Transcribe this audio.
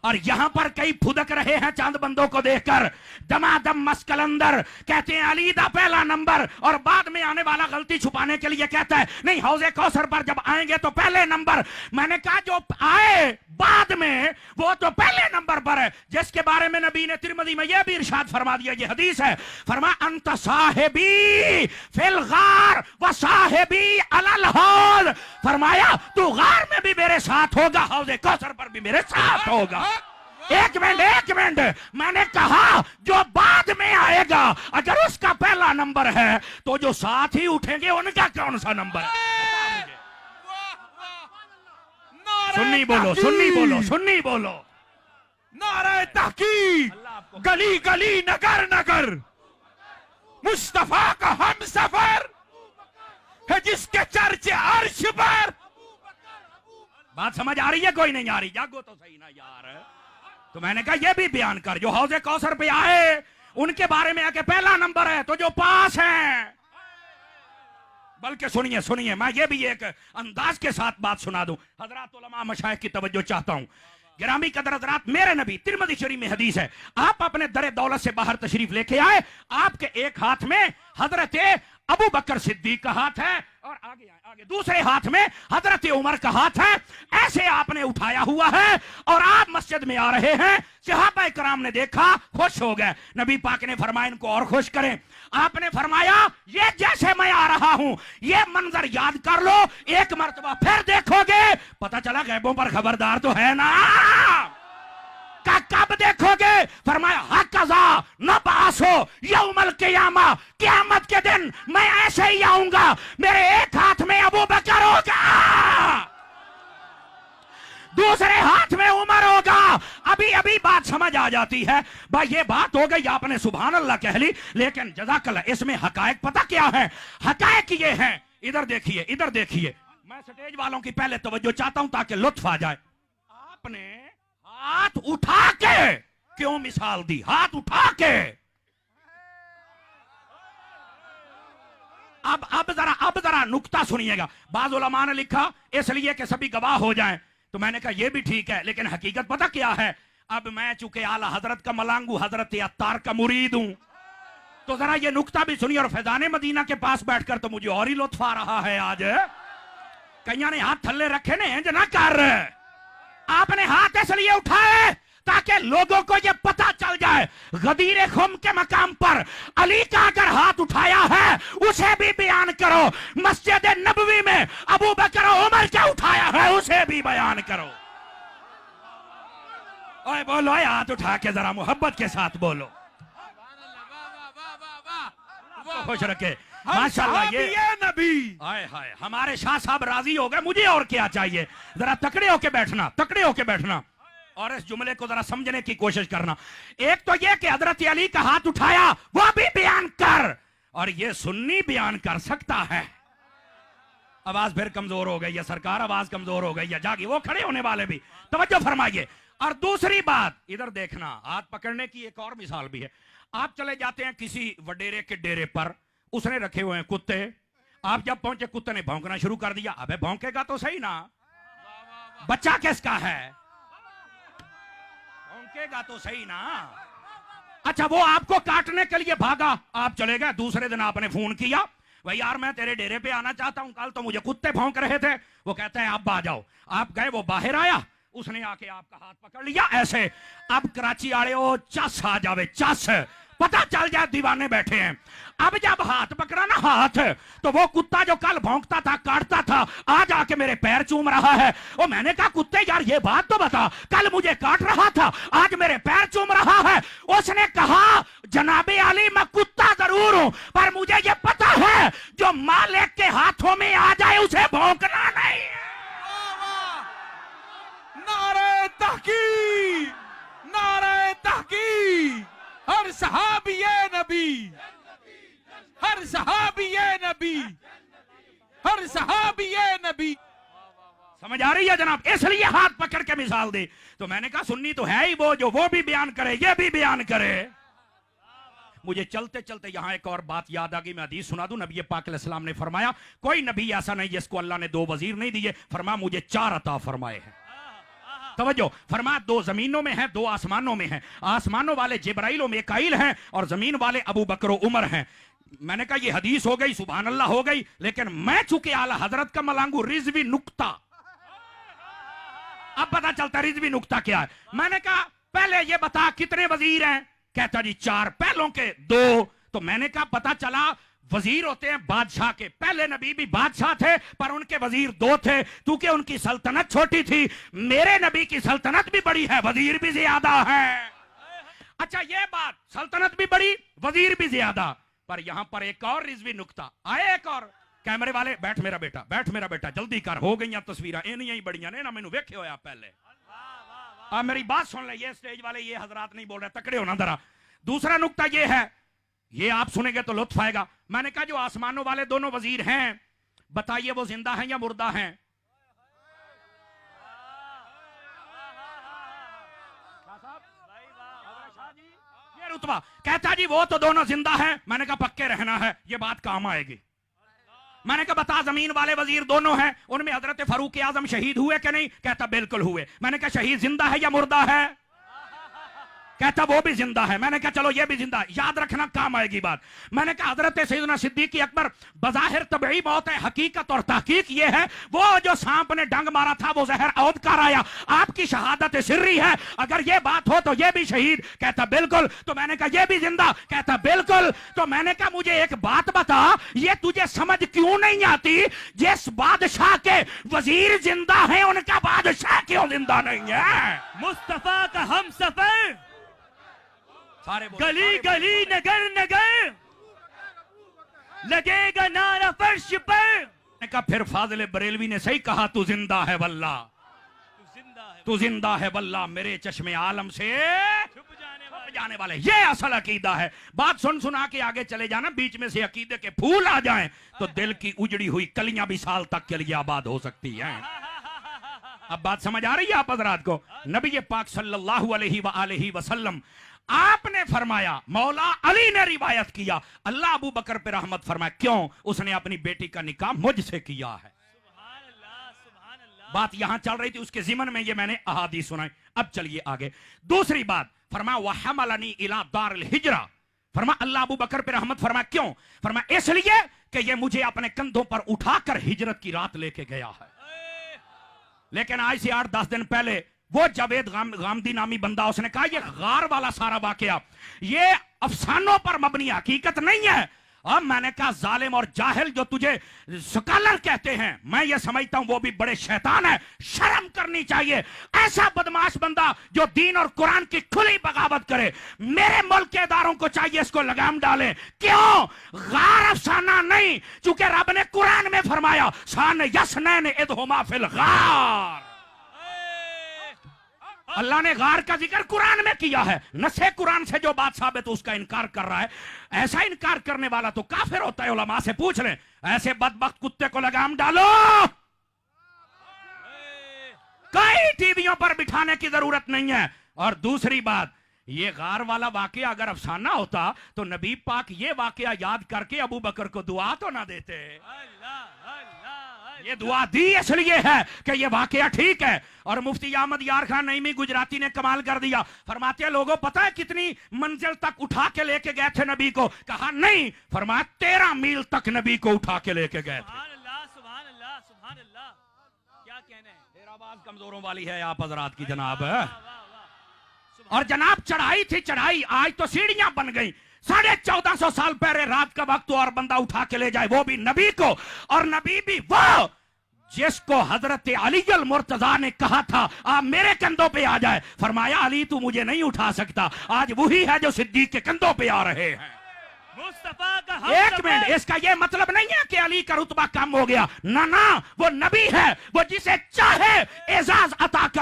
और यहां पर कई फुदक रहे हैं चांद बंदों को देखकर, दमादम मस्कलंदर कहते हैं अली दा पहला नंबर, और बाद में आने वाला गलती छुपाने के लिए कहता है नहीं हौजे कौसर पर जब आएंगे तो पहले नंबर। मैंने कहा जो आए बाद में वो तो पहले नंबर पर है, जिसके बारे में नबी ने तिरमिज़ी में यह भी इरशाद फरमा दिया, ये हदीस है, फरमा अंत साहिबी फिल गार व साहिबी अलल हौज, फरमाया तू गार में भी मेरे साथ होगा, हौजे कौसर पर भी मेरे साथ होगा। एक मिनट, मैंने कहा जो बाद में आएगा अगर उसका पहला नंबर है तो जो साथ ही उठेंगे उनका कौन सा नंबर है? सुन्नी बोलो। नारे तहकीक, गली गली नगर नगर, मुस्तफा का हम सफर है जिसके चर्चे अर्श पर। बात समझ आ रही है? कोई नहीं आ रही? जागो तो सही ना यार। तो मैंने कहा ये भी बयान कर, जो हौजे कौसर पे आए उनके बारे में आके पहला नंबर है, तो जो पास हैं, बल्कि सुनिए मैं ये भी एक अंदाज के साथ बात सुना दूं, हजरात उलमा मशाइख की तवज्जो चाहता हूं। गिरामी कदर हजरात, मेरे नबी तिरमिज़ी शरीफ में हदीस है, आप अपने दरे दौलत से बाहर तशरीफ लेके आए, आपके एक हाथ में हजरत अबू बकर सिद्दीक का हाथ है और आगे दूसरे हाथ में हजरत उमर का हाथ है, ऐसे आपने उठाया हुआ है और आप मस्जिद में आ रहे हैं। सहाबा कराम ने देखा, खुश हो गए। नबी पाक ने फरमाया इनको और खुश करें। आपने फरमाया ये जैसे मैं आ रहा हूं ये मंजर याद कर लो, एक मर्तबा फिर देखोगे, पता चला गैबों पर खबरदार तो है ना। का कब देखोगे? फरमाया हक़ज़ा नबासो यौमल क़ियामा, क़यामत के दिन मैं ऐसे ही आऊंगा, मेरे एक हाथ में अबू बकर होगा, दूसरे हाथ में उमर होगा। अभी बात समझ आ जाती है भाई, ये बात हो गई आपने सुभान अल्लाह कह ली, लेकिन जज़ाकल्लाह इसमें हकायक पता क्या है? हकायक ये है, इधर देखिए, मैं स्टेज वालों की पहले तवज्जो चाहता हूं ताकि लुत्फ आ जाए। आपने हाथ उठा के क्यों मिसाल दी? हाथ उठा के। अब जरा नुक्ता सुनिएगा। बाज़ उलमा ने लिखा इसलिए कि सभी गवाह हो जाएं, तो मैंने कहा यह भी ठीक है, लेकिन हकीकत पता क्या है? अब मैं चूंकि आला हजरत का मलांगू, हजरत अत्तार का मुरीद हूं, तो जरा ये नुक्ता भी सुनिए। और फैजाने मदीना के पास बैठकर तो मुझे और ही लुत्फ आ रहा है आज। कईया ने हाथ थल्ले रखे ने इंज ना कर, आपने हाथ इसलिए उठाए ताकि लोगों को यह पता चल जाए गदीर खुम के मकाम पर अली का अगर हाथ उठाया है उसे भी बयान करो, मस्जिद नबवी में अबू बकर उमर का उठाया है उसे भी बयान करो। ओए बोलो, हाथ उठा के जरा मोहब्बत के साथ बोलो, खुश रखे माशाल्लाह। ये नबी हाय हाय, हमारे शाह साहब राजी हो गए, मुझे और क्या चाहिए? जरा तकड़े होके बैठना और इस जुमले को जरा समझने की कोशिश करना। एक तो ये कि हजरत अली का हाथ उठाया वो भी बयान कर, और ये सुन्नी बयान कर सकता है। आवाज फिर कमजोर हो गई है सरकार, आवाज कमजोर हो गई है, जागी वो खड़े होने वाले भी तवज्जो फरमाइए। और दूसरी बात इधर देखना, हाथ पकड़ने की एक और मिसाल भी है। आप चले जाते हैं किसी वडेरे के डेरे पर, उसने रखे हुए हैं कुत्ते, आप जब पहुंचे कुत्ते ने भौंकना शुरू कर दिया। अबे भौंकेगा तो सही ना, बच्चा किसका है? भौंकेगा तो सही ना। अच्छा वो आपको काटने के लिए भागा, आप चले गए। दूसरे दिन आपने फोन किया, भाई यार मैं तेरे डेरे पे आना चाहता हूं, कल तो मुझे कुत्ते भौंक रहे थे। वो कहता है अब आ जाओ। आप गए, वो बाहर आया, उसने आके आपका हाथ पकड़ लिया ऐसे। अब कराची आड़े ओ चस आ जावे, चस पता चल जाए दीवाने बैठे हैं। अब जब हाथ पकड़ा ना हाथ, तो वो कुत्ता जो कल भौंकता था, काटता था, आज आके मेरे पैर चूम रहा है। और मैंने कहा कुत्ते यार ये बात तो बता, कल मुझे काट रहा था, आज मेरे पैर चूम रहा है। उसने कहा जनाबे अली मैं कुत्ता जरूर हूं, पर मुझे ये पता है जो मालिक के हाथों में आ जाए उसे भौंकना नहीं है। नारे तहकीक, नारे तहकीक, हर सहाबिये नबी, हर सहाबिये नबी, हर सहाबिये नबी। समझ आ रही है जनाब? इसलिए हाथ पकड़ के मिसाल दे। तो मैंने कहा सुन्नी तो है ही वो, जो वो भी बयान करे ये भी बयान करे। मुझे चलते चलते यहां एक और बात याद आ गई, मैं हदीस सुना दूं। नबी पाक अलैहिस्सलाम ने फरमाया कोई नबी ऐसा नहीं जिसको अल्लाह ने 2 वजीर नहीं दिए, फरमाया मुझे 4 अता फरमाए हैं। तवज्जो फरमा, दो जमीनों में है, दो आसमानों में है। आसमानों वाले जिब्राइल और मीकाईल हैं और जमीन वाले अबू बकर और उमर हैं। मैंने कहा ये हदीस हो गई, सुभान अल्लाह हो गई, लेकिन मैं चूंकि आला हजरत का मलांगू रिजवी नुक्ता, अब पता चलता रिजवी नुक्ता क्या है। मैंने कहा पहले ये बता कितने वजीर हैं? कहता जी 4, पहलों के 2। तो मैंने कहा पता चला वजीर होते हैं बादशाह के, पहले नबी भी बादशाह थे पर उनके वजीर 2 थे, क्योंकि उनकी सल्तनत छोटी थी। मेरे नबी की सल्तनत भी बड़ी है, वजीर भी ज्यादा है। अच्छा ये बात, सल्तनत भी बड़ी, वजीर भी ज्यादा। पर यहां पर एक और रिजवी नुक्ता आए, एक और। कैमरे वाले बैठ मेरा बेटा, बैठ मेरा बेटा, जल्दी कर, हो गई तस्वीर इनियां ही बड़ियां ने ना, मैनू वेखे होया पहले। मेरी बात सुन ले, ये स्टेज वाले ये हजरात नहीं बोल रहे, तकड़े होना जरा। दूसरा नुक्ता ये है, ये आप सुनेंगे तो लुत्फ आएगा। मैंने कहा जो आसमानों वाले दोनों वजीर हैं, बताइए वो जिंदा हैं या मुर्दा हैं? ये रुतबा कहता जी वो तो दोनों जिंदा हैं। मैंने कहा पक्के रहना है, ये बात काम आएगी। मैंने कहा बता जमीन वाले वजीर दोनों हैं, उनमें हजरत फारूक आजम शहीद हुए कि नहीं? कहता बिल्कुल हुए। मैंने कहा शहीद जिंदा है या मुर्दा है? कहता वो भी जिंदा है। मैंने कहा चलो ये भी जिंदा, याद रखना काम आएगी बात। मैंने कहा हजरत सैयदना सिद्दीक अकबर बज़ाहिर तबई मौत है, हकीकत और तहकीक ये है वो जो सांप ने डंग मारा था वो जहर औद कर आया, आपकी शहादत सिर्री है, अगर ये बात हो तो ये भी शहीद। कहता बिल्कुल। तो मैंने कहा ये भी जिंदा? कहता बिल्कुल। तो मैंने कहा मुझे एक बात बता, ये तुझे समझ क्यों नहीं आती, जिस बादशाह के वजीर जिंदा है उनका बादशाह क्यों जिंदा नहीं है? मुस्तफा का हम सफर, सारे गली गली नगर नगर लगेगा नारा फर्श पर। मैंने कहा फिर फाजिल बरेलवी ने सही कहा, तू जिंदा है वल्ला, तू जिंदा है वल्ला, मेरे चश्मे आलम से छुप जाने जाने वाले। ये असल अकीदा है। बात सुन सुना के आगे चले जाना, बीच में से अकीदे के फूल आ जाएं तो दिल की उजड़ी हुई कलियां भी साल तक के लिए आबाद हो सकती हैं। अब बात समझ आ रही है आप हजरात को? नबी पाक सल्लल्लाहु अलैहि वसल्लम आपने फरमाया, मौला अली ने रिवायत किया, अल्लाह अबू बकर पे रहमत फरमाए, क्यों? उसने अपनी बेटी का निकाह मुझसे किया है। बात यहां चल रही थी, उसके जिमन में ये मैंने अहादीस सुनाई। अब चलिए आगे। दूसरी बात फरमा वहमलनी इला दारिल हिजरा, फरमा अल्लाह अबू बकर पे रहमत फरमा, क्यों? फरमा इसलिए कि ये मुझे अपने कंधों पर उठाकर हिजरत की रात लेके गया है। लेकिन आज से 8-10 दिन पहले वो जावेद गामदी नामी बंदा, उसने कहा ये गार वाला सारा वाकया ये अफसानों पर मबनी हकीकत नहीं है। अब मैंने कहा जालिम और जाहिल जो तुझे स्कॉलर कहते हैं, मैं ये समझता हूं वो भी बड़े शैतान है, शर्म करनी चाहिए। ऐसा बदमाश बंदा जो दीन और कुरान की खुली बगावत करे, मेरे मुल्क के इदारों को चाहिए इसको लगाम डालें। क्यों? गार अफसाना नहीं, चूंकि रब ने कुरान में फरमाया सान यसनैन इदहुमा फिल गार, अल्लाह ने गार का जिक्र कुरान में किया है। नसे कुरान से जो बात साबित उसका इनकार कर रहा है, ऐसा इनकार करने वाला तो काफिर होता है। उलमा से पूछ लें, ऐसे बदबख्त कुत्ते को लगाम डालो, कई टीवियों पर बिठाने की जरूरत नहीं है। और दूसरी बात, ये गार वाला वाकया अगर अफसाना होता तो नबी पाक ये वाकया याद करके अबू बकर को दुआ तो ना देते। ये दुआ दी इसलिए है कि ये वाकया ठीक है। और मुफ्ती अहमद यार खान नईमी गुजराती ने कमाल कर दिया, फरमाते हैं लोगों पता है कितनी मंजिल तक उठा के लेके गए थे नबी को? कहा नहीं, फरमाया 13 मील तक नबी को उठा के लेके गए थे। सुभान अल्लाह, क्या कहने हैं। फिर आवाज कमजोरों वाली है आप हजरात की जनाब। और जनाब चढ़ाई थी चढ़ाई, आज तो सीढ़ियां बन गई। 1450 साल पहले रात का वक्त और बंदा उठा के ले जाए, वो भी नबी को, और नबी भी वो जिसको हजरत अली अल मुर्तजा ने कहा था आप मेरे कंधों पे आ जाए। फरमाया अली तू मुझे नहीं उठा सकता, आज वही है जो सिद्दीक के कंधों पे आ रहे हैं। मुस्तफा का हम एक मिनट, इसका यह मतलब नहीं है कि अली का रुतबा कम हो गया, ना ना, वो नबी है, वो जिसे चाहे एजाज अता कर